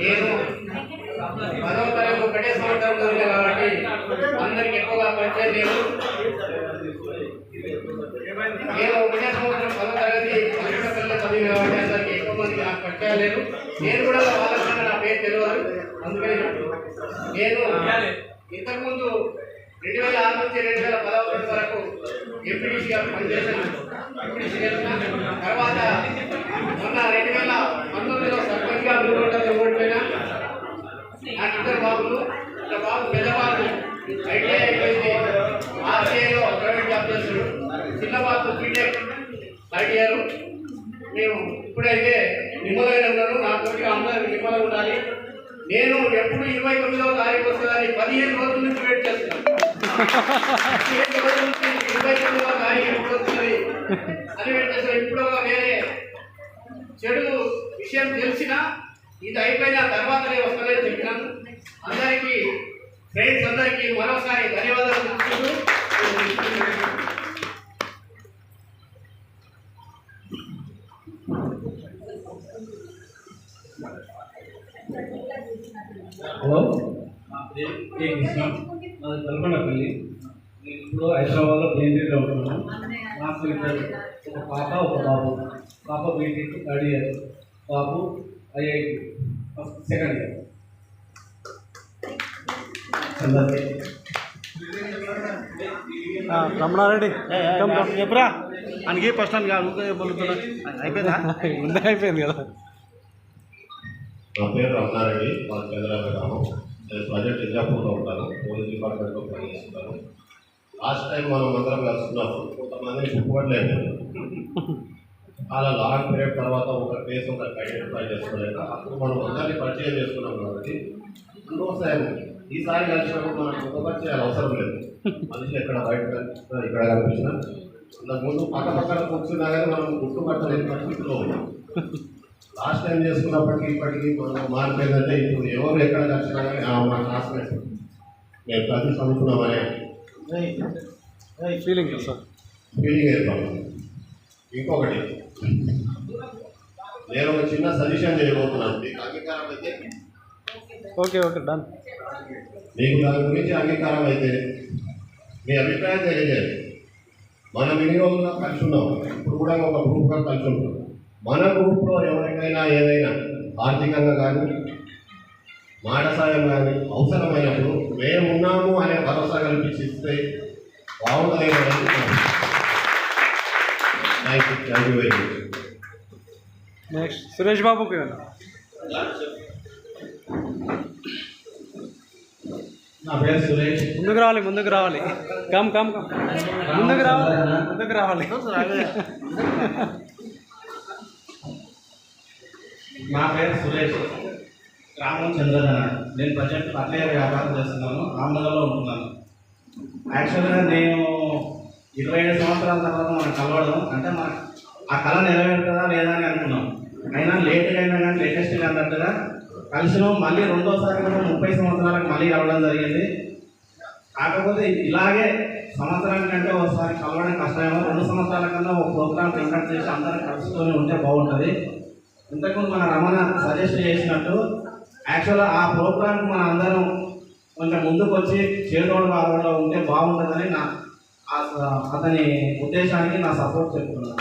నేను 10వ తరగతి ఒకటే సంవత్సరం చదివా కాబట్టి అందరికి ఎక్కువగా పరిచయం లేదు. నేను ఒకటే సంవత్సరం 10వ తరగతి పల్లెటూరులో చదివి కాబట్టి అందరికి ఎక్కువ మంది నాకు పరిచయం లేదు. నేను కూడా వాళ్ళకన్నా నా పేరు తెలియదు. అందుకని నేను ఇంతకుముందు 2006 నుంచి 2011 వరకు ఎంపీడీసీగా పనిచేశాను. తర్వాత మొన్న 2019లో సర్పంచ్గా ఓడిపోయినా. నాకు ఇద్దరు బాబులు. ఇద్దరు బాబు పెద్దబాబు ఐటీఐ అయిపోయింది, ఆర్టీఐలో ప్రైవేట్ జాబ్ చేస్తాడు. చిన్న బాబు బీటెక్ థర్డ్ ఇయర్. మేము ఇప్పుడైతే నిమ్మలైన ఉన్నాను. నా తోటి అందరూ నిమ్మలంగా ఉండాలి. నేను ఎప్పుడు 29వ తారీఖు వస్తుందని 15 రోజుల నుంచి వెయిట్ చేస్తున్నాను. 15 రోజుల నుంచి 29వ తారీఖు ఎప్పుడు వస్తుంది అని వెయిట్ చేస్తాను. ఇప్పుడు వేరే చెడు విషయం తెలిసినా ఇది అయిపోయిన తర్వాతనే వస్తుందని చెప్పినాను. అందరికీ ఫ్రెండ్స్ అందరికీ మరోసారి ధన్యవాదాలు తెలుపుతూ హలో, నా పేరు కే కృష్ణ, నాది కల్పనపల్లి. నేను ఇప్పుడు హైదరాబాద్లో ప్లేన్లో ఉంటున్నాను. నాకు ఇద్దరు, ఒక పాప ఒక బాబు. పాప బీటెక్ థర్డ్ ఇయర్, బాబు ఐఐటి సెకండ్ ఇయర్. రమణారెడ్డి చెప్పురా అనికి ఫస్ట్ అని బలుతున్నా అయిపోయిందా? ముందే అయిపోయింది కదా. నా పేరు రమణారెడ్డి, మా చంద్రబాబు గ్రామం. నేను ప్రజెంట్ ఇంజాపూర్లో ఉంటాను, పోలీస్ డిపార్ట్మెంట్లో పనిచేస్తున్నాను. లాస్ట్ టైం మనం అందరం కలుసుకున్నప్పుడు కొంతమంది గుర్తుపట్టలేదు. చాలా లాంగ్ పీరియడ్ తర్వాత ఒక కేసు ఒకరికి ఐడెంటిఫై చేసుకోలేక అప్పుడు మనం అందరినీ పరిచయం చేసుకున్నాం కాబట్టి అందుకోసం ఈసారి కలిసినప్పుడు మనకు గుర్తుపరిచేయాలి అవసరం లేదు. మనిషి ఎక్కడ బయట ఇక్కడ కనిపించినా అంతకుముందు పక్క పక్కన కూర్చున్నా కానీ మనం గుర్తుపట్టలేని పరిస్థితిలో ఉన్నాం. లాస్ట్ టైం చేసుకున్నప్పటికీ ఇప్పటికీ మనం మారిపోయిందంటే ఇప్పుడు ఎవరు ఎక్కడ కలిసినా కానీ మా క్లాస్మేట్స్ మేము కలిసి చదువుకున్నామనే ఫీలింగ్ ఏర్పడుతుంది. ఇంకొకటి, నేను ఒక చిన్న సజెషన్ చేయబోతున్నాను. మీకు అంగీకారం అయితే ఓకే డన్. మీకు దాని గురించి అంగీకారం అయితే మీ అభిప్రాయం తెలియజేయండి. మనం ఎన్ని రోజుల్లో కలిసి ఉన్నాం, ఇప్పుడు కూడా ఒక గ్రూప్గా కలిసి ఉంటాం. మన గ్రూప్లో ఎవరికైనా ఏదైనా ఆర్థికంగా కానీ మాట సాయం కానీ అవసరమైనప్పుడు మేమున్నాము అనే భరోసా కల్పించిస్తే బాగుంటుందేమో. Thank you very much. Next Suresh బాబుకి నా పేరు సురేష్. ముందుకు రావాలి కమ్ ముందుకు రావాలి. నా పేరు సురేష్, గ్రామం చంద్రధన. నేను ప్రజెంట్ పట్లేరు వ్యాపారం చేస్తున్నాను, ఆంధ్రలో ఉంటున్నాను. యాక్చువల్గా నేను 27 సంవత్సరాల తర్వాత మనం కలవడం అంటే మన ఆ కళ నెరవేరుతుందా లేదా అని అనుకున్నాం. అయినా లేట్గా అయినా కానీ లేటెస్ట్గా అన్నట్టుగా కలిసినాం. మళ్ళీ రెండోసారి కూడా 30 సంవత్సరాలకు మళ్ళీ కలవడం జరిగింది. కాకపోతే ఇలాగే సంవత్సరానికంటే ఒకసారి కలవడం కష్టమేమో. 2 సంవత్సరాల కన్నా ఒక ప్రోగ్రామ్ కండక్ట్ చేసి అందరం కలుసుకొని ఉంటే బాగుంటుంది. ఇంతకుముందు మన రమణ సజెస్ట్ చేసినట్టు యాక్చువల్గా ఆ ప్రోగ్రామ్కి మన అందరం కొంచెం ముందుకు వచ్చి చేదోడు వాదోడులో ఉంటే బాగుంటుందని అతని ఉద్దేశానికి నా సపోర్ట్ చెప్తున్నాను.